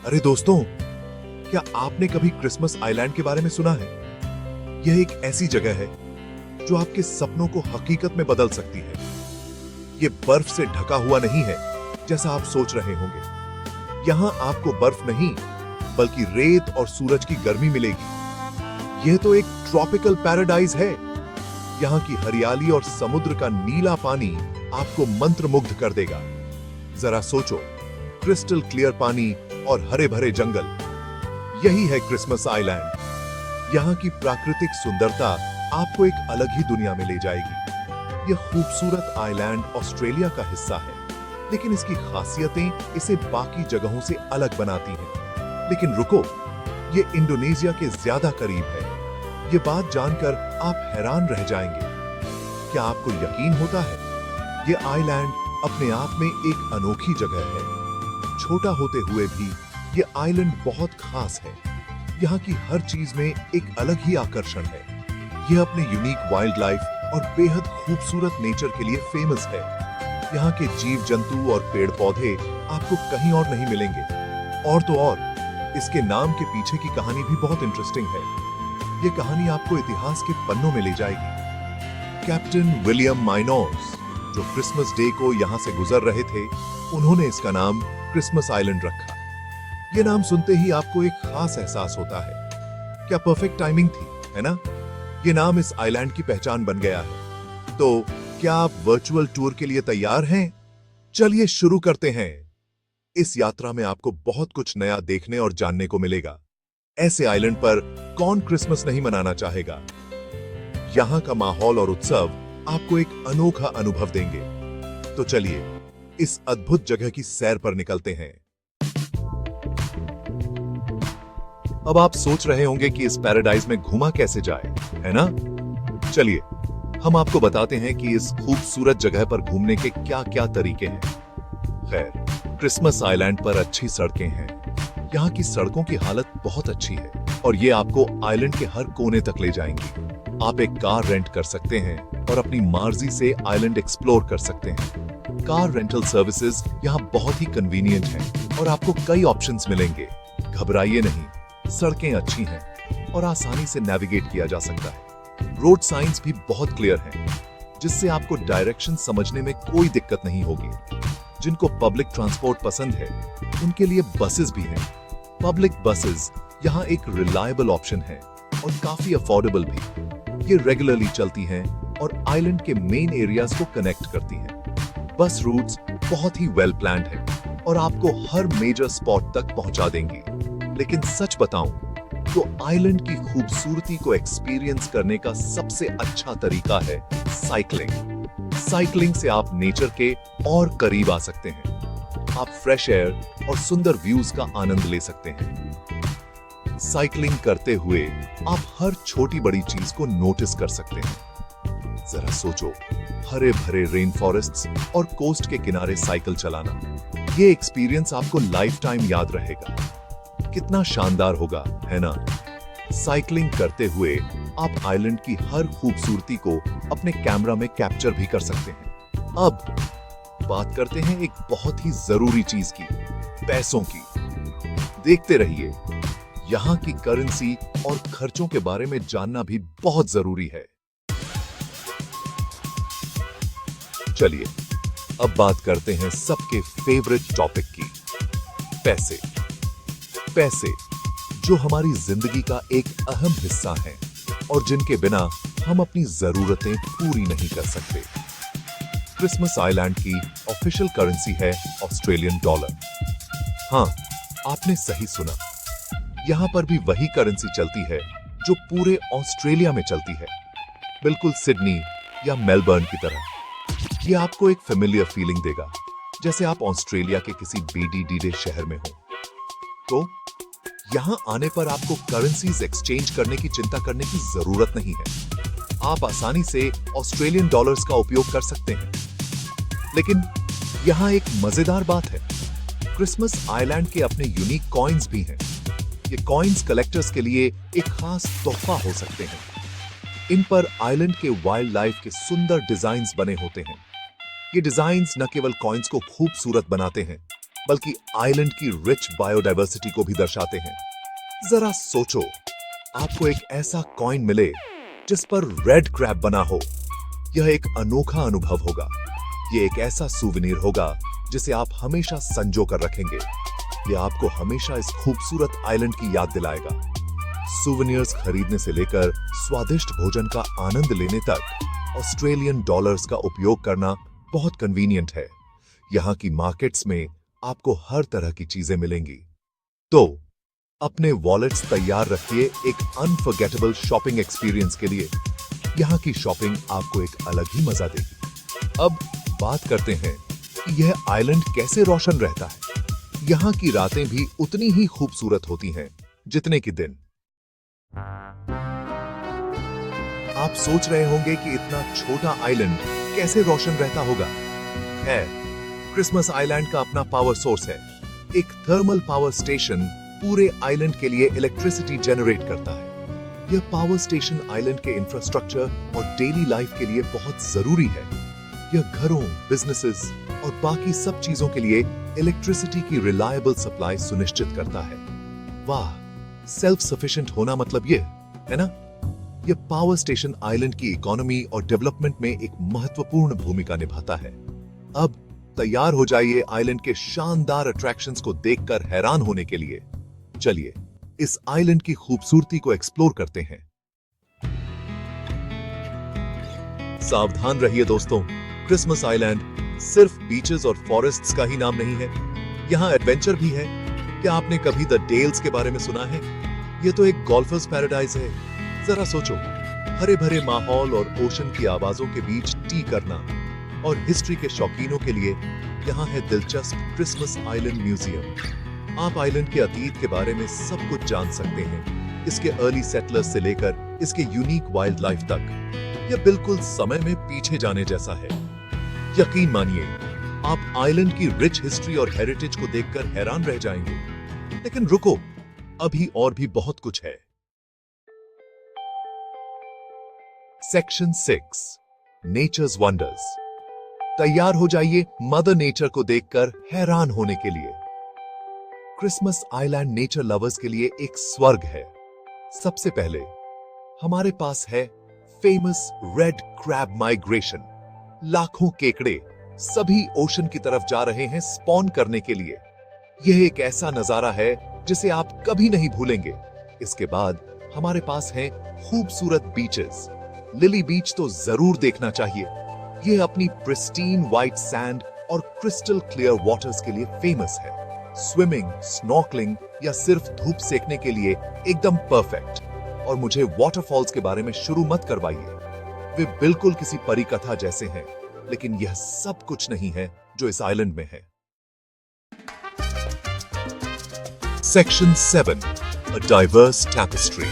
अरे दोस्तों, क्या आपने कभी क्रिसमस आइलैंड के बारे में सुना है? यह एक ऐसी जगह है जो आपके सपनों को हकीकत में बदल सकती है। यह बर्फ से ढका हुआ नहीं है जैसा आप सोच रहे होंगे। यहां आपको बर्फ नहीं बल्कि रेत और सूरज की गर्मी मिलेगी। यह तो एक ट्रॉपिकल पैराडाइज है। यहां की हरियाली और समुद्र का नीला पानी आपको मंत्रमुग्ध कर देगा। जरा सोचो, क्रिस्टल क्लियर पानी और हरे भरे जंगल, यही है क्रिसमस आइलैंड। यहां की प्राकृतिक सुंदरता आपको एक अलग ही दुनिया में ले जाएगी। यह खूबसूरत आइलैंड ऑस्ट्रेलिया का हिस्सा है, लेकिन इसकी खासियतें इसे बाकी जगहों से अलग बनाती हैं। लेकिन रुको, ये इंडोनेशिया के ज्यादा करीब है। ये बात जानकर आप हैरान रह जाएंगे। क्या आपको यकीन होता है? ये आइलैंड अपने आप में एक अनोखी जगह है। छोटा होते हुए भी ये आइलैंड बहुत खास है। यहाँ की हर चीज में एक अलग ही आकर्षण है। यह अपने यूनिक वाइल्ड लाइफ और बेहद खूबसूरत नेचर के लिए फेमस है। यहाँ के जीव जंतु और पेड़ पौधे आपको कहीं और नहीं मिलेंगे। और तो और, इसके नाम के पीछे की कहानी भी बहुत इंटरेस्टिंग है। ये कहानी आपको इतिहास के पन्नों में ले जाएगी। कैप्टन विलियम माइनोर्स, जो क्रिसमस डे को यहां से गुजर रहे थे, उन्होंने इसका नाम क्रिसमस आइलैंड रखा। यह नाम सुनते ही आपको एक खास एहसास होता है। क्या परफेक्ट टाइमिंग थी, है ना? यह नाम इस आइलैंड की पहचान बन गया है। तो क्या आप वर्चुअल टूर के लिए तैयार हैं? चलिए शुरू करते हैं। इस यात्रा में आपको बहुत कुछ नया देखने और जानने को मिलेगा। ऐसे आइलैंड पर कौन क्रिसमस नहीं मनाना चाहेगा? यहां का माहौल और उत्सव आपको एक अनोखा अनुभव देंगे। तो चलिए इस अद्भुत जगह की सैर पर निकलते हैं। अब आप सोच रहे होंगे कि इस पैराडाइज में घुमा कैसे जाए, है ना? चलिए हम आपको बताते हैं कि इस खूबसूरत जगह पर घूमने के क्या-क्या तरीके हैं। खैर, क्रिसमस आइलैंड पर अच्छी सड़कें हैं। यहाँ की सड़कों की हालत बहुत अच्छी है और ये आपको आइलैंड के हर कोने तक ले जाएंगी। आप एक कार रेंट कर सकते हैं और अपनी मर्जी से आइलैंड एक्सप्लोर कर सकते हैं। कार रेंटल सर्विसेज यहाँ बहुत ही कन्वीनियंट हैं और आपको कई ऑप्शंस मिलेंगे। घबराइए नहीं, सड़कें अच्छी हैं और आसानी से नेविगेट किया जा सकता है। रोड साइंस भी बहुत क्लियर हैं, जिससे आपको डायरेक्शन समझने में कोई दिक्कत नहीं होगी। जिनको पब्लिक ट्रांसपोर्ट पसंद है, उनके लिए बसेस भी हैं। पब्लिक बसेस यहाँ एक रिलायबल ऑप्शन है और काफी अफोर्डेबल भी। ये रेगुलरली चलती हैं और आइलैंड के मेन एरियाज को कनेक्ट करती हैं। बस रूट्स बहुत ही वेल प्लान्ड हैं और आपको हर मेजर स्पॉट तक पहुंचा देंगी। लेकिन सच बताऊं तो आइलैंड की खूबसूरती को एक्सपीरियंस करने का सबसे अच्छा तरीका है साइकिलिंग। साइकिलिंग से आप नेचर के और करीब आ सकते हैं। आप फ्रेश एयर और सुंदर व्यूज का आनंद ले सकते हैं। साइकिलिंग करते हुए आप हर छोटी बड़ी चीज को नोटिस कर सकते हैं। जरा सोचो, हरे भरे रेन फॉरेस्ट्स और कोस्ट के किनारे साइकिल चलाना, ये एक्सपीरियंस आपको लाइफ टाइम याद रहेगा। कितना शानदार होगा, है ना? साइकिलिंग करते हुए आप आइलैंड की हर खूबसूरती को अपने कैमरा में कैप्चर भी कर सकते हैं। अब बात करते हैं एक बहुत ही जरूरी चीज की, पैसों की। देखते रहिए, यहाँ की करेंसी और खर्चों के बारे में जानना भी बहुत जरूरी है। चलिए अब बात करते हैं सबके फेवरेट टॉपिक की, पैसे। पैसे जो हमारी जिंदगी का एक अहम हिस्सा हैं और जिनके बिना हम अपनी जरूरतें पूरी नहीं कर सकते। क्रिसमस आइलैंड की ऑफिशियल करेंसी है ऑस्ट्रेलियन डॉलर। हाँ, आपने सही सुना। यहां पर भी वही करेंसी चलती है जो पूरे ऑस्ट्रेलिया में चलती है, बिल्कुल सिडनी या मेलबर्न की तरह। यह आपको एक फेमिलियर फीलिंग देगा, जैसे आप ऑस्ट्रेलिया के किसी BDD शहर में हो। तो यहां आने पर आपको करेंसीज एक्सचेंज करने की चिंता करने की जरूरत नहीं है। आप आसानी से ऑस्ट्रेलियन डॉलर्स का उपयोग कर सकते हैं। लेकिन यहां एक मजेदार बात है, क्रिसमस आइलैंड के अपने यूनिक कॉइन्स भी हैं। ये कॉइन्स कलेक्टर्स के लिए एक खास तोहफा हो सकते हैं। इन पर आइलैंड के वाइल्ड लाइफ के सुंदर डिजाइन्स बने होते हैं। ये डिजाइन्स न केवल कॉइन्स को खूबसूरत बनाते हैं, बल्कि आइलैंड की रिच बायोडाइवर्सिटी को भी दर्शाते हैं। जरा सोचो, आपको एक ऐसा कॉइन मिले जिस पर रेड क्रैब बना हो। यह एक अनोखा अनुभव होगा। यह एक ऐसा सूवेनिर होगा जिसे आप हमेशा संजो कर रखेंगे। यह आपको हमेशा इस खूबसूरत आइलैंड की याद दिलाएगा। सूवेनिर्स खरीदने से लेकर स्वादिष्ट भोजन का आनंद लेने तक ऑस्ट्रेलियन डॉलर्स का उपयोग करना बहुत कन्वीनियंट है। यहाँ की मार्केट्स में आपको हर तरह की चीजें मिलेंगी। तो अपने वॉलेट्स तैयार रखिए एक अनफॉरगेटेबल शॉपिंग एक्सपीरियंस के लिए। यहाँ की शॉपिंग आपको एक अलग ही मजा देगी। अब बात करते हैं कि यह आइलैंड कैसे रोशन रहता है। यहाँ की रातें भी उतनी ही खूबसूरत होती हैं जितने कि दिन। आप सोच रहे होंगे कि इतना छोटा आइलैंड कैसे रोशन रहता होगा। है, क्रिसमस आइलैंड का अपना पावर सोर्स है। एक थर्मल पावर स्टेशन पूरे आइलैंड के लिए इलेक्ट्रिसिटी जनरेट करता है। यह पावर स्टेशन आइलैंड के इंफ्रास्ट्रक्चर और डेली लाइफ के लिए बहुत जरूरी है। यह घरों, बिजनेसेस और बाकी सब चीजों के लिए इलेक्ट्रिसिटी की रिलायबल सप्लाई सुनिश्चित करता है। वाह, सेल्फ सफिशिएंट होना मतलब ये है ना। यह पावर स्टेशन आइलैंड की इकोनॉमी और डेवलपमेंट में एक महत्वपूर्ण भूमिका निभाता है। अब तैयार हो जाइए आइलैंड के शानदार अट्रैक्शंस को देखकर हैरान होने के लिए। चलिए इस आइलैंड की खूबसूरती को एक्सप्लोर करते हैं। सावधान रहिए दोस्तों, क्रिसमस आइलैंड सिर्फ बीचेस और फॉरेस्ट्स का ही नाम नहीं है, यहां एडवेंचर भी है। क्या आपने कभी द डेल्स के बारे में सुना है? यह तो एक गोल्फर्स पैराडाइज है। जरा सोचो, हरे भरे माहौल और ओशन की आवाजों के बीच टी करना। और हिस्ट्री के शौकीनों के लिए यहाँ है दिलचस्प क्रिसमस आइलैंड म्यूजियम। आप आइलैंड के अतीत के बारे में सब कुछ जान सकते हैं, इसके अर्ली सेटलर्स से लेकर इसके यूनिक वाइल्ड लाइफ तक। यह बिल्कुल समय में पीछे जाने जैसा है। यकीन मानिए, आप आइलैंड की रिच हिस्ट्री और हेरिटेज को देखकर हैरान रह जाएंगे। लेकिन रुको, अभी और भी बहुत कुछ है। Section 6, nature's wonders. तैयार हो जाइए मदर नेचर को देखकर हैरान होने के लिए। क्रिसमस आइलैंड नेचर लवर्स के लिए एक स्वर्ग है। सबसे पहले हमारे पास है फेमस रेड क्रैब माइग्रेशन। लाखों केकड़े सभी ओशन की तरफ जा रहे हैं स्पॉन करने के लिए। यह एक ऐसा नजारा है जिसे आप कभी नहीं भूलेंगे। इसके बाद हमारे पास हैं खूबसूरत बीचेस। लिली बीच तो जरूर देखना चाहिए। यह अपनी प्रिस्टीन व्हाइट सैंड और क्रिस्टल क्लियर वाटर्स के लिए फेमस है। स्विमिंग, स्नॉर्कलिंग या सिर्फ धूप सेकने के लिए एकदम परफेक्ट। और मुझे वाटरफॉल्स के बारे में शुरू मत करवाइए, वे बिल्कुल किसी परी कथा जैसे हैं। लेकिन यह सब कुछ नहीं है जो इस आइलैंड में है। Section 7, a diverse tapestry.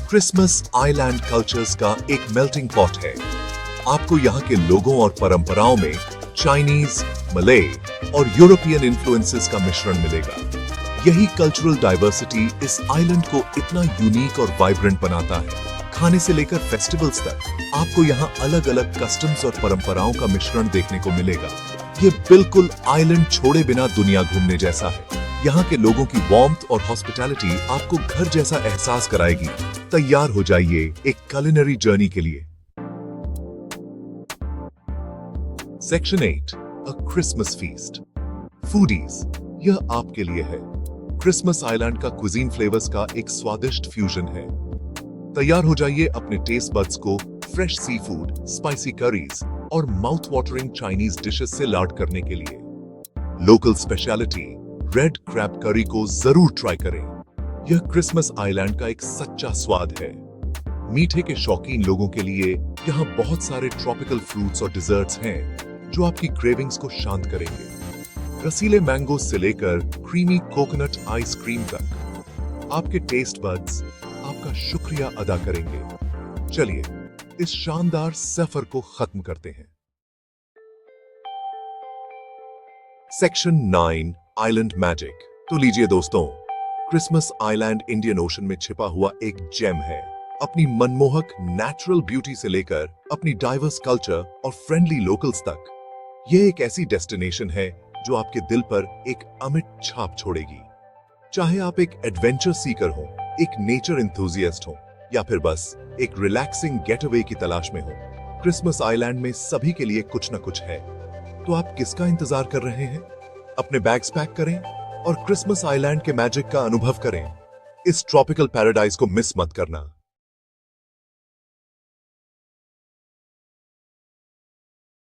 Christmas Island cultures का एक मेल्टिंग पॉट है। आपको यहाँ के लोगों और परंपराओं में चाइनीज, मले और यूरोपियन इन्फ्लुएंसेस का मिश्रण मिलेगा। यही कल्चरल डाइवर्सिटी इस आइलैंड को इतना यूनिक और वाइब्रेंट बनाता है। खाने से लेकर फेस्टिवल्स तक आपको यहाँ अलग अलग कस्टम्स और परंपराओं का मिश्रण देखने को मिलेगा। ये बिल्कुल आइलैंड छोड़े बिना दुनिया घूमने जैसा है। यहाँ के लोगों की वार्मथ और हॉस्पिटैलिटी आपको घर जैसा एहसास कराएगी। तैयार हो जाइए एक कुलिनरी जर्नी के लिए। Section 8, a Christmas feast. Foodies, यह आपके लिए है। क्रिसमस आइलैंड का क्विजीन फ्लेवर्स का एक स्वादिष्ट फ्यूजन है। तैयार हो जाइए अपने टेस्ट बड्स को fresh sea food, spicy curries और माउथ वाटरिंग चाइनीज डिशेस से लाड करने के लिए। लोकल स्पेशलिटी रेड क्रैब करी को जरूर ट्राई करें। यह क्रिसमस आइलैंड का एक सच्चा स्वाद है। मीठे के शौकीन लोगों के लिए यहाँ बहुत सारे ट्रॉपिकल फ्रूट्स और डिजर्ट्स हैं जो आपकी क्रेविंग्स को शांत करेंगे। रसीले मैंगो से लेकर क्रीमी कोकोनट आइसक्रीम तक आपके टेस्ट बड्स आपका शुक्रिया अदा करेंगे। चलिए इस शानदार सफर को खत्म करते हैं। Section 9, island magic. तो लीजिए दोस्तों, क्रिसमस आइलैंड इंडियन ओशन में छिपा हुआ एक जेम है। अपनी मनमोहक नेचुरल ब्यूटी से लेकर अपनी डाइवर्स कल्चर और फ्रेंडली लोकल्स तक, यह एक ऐसी डेस्टिनेशन है जो आपके दिल पर एक अमिट छाप छोड़ेगी। चाहे आप एक एडवेंचर सीकर हो, एक नेचर एंथुजियास्ट हो, या फिर बस एक रिलैक्सिंग गेटअवे की तलाश में हो, क्रिसमस आइलैंड में सभी के लिए कुछ न कुछ है। तो आप किसका इंतजार कर रहे हैं? अपने बैग्स पैक करें और क्रिसमस आइलैंड के मैजिक का अनुभव करें। इस ट्रॉपिकल पैराडाइज को मिस मत करना।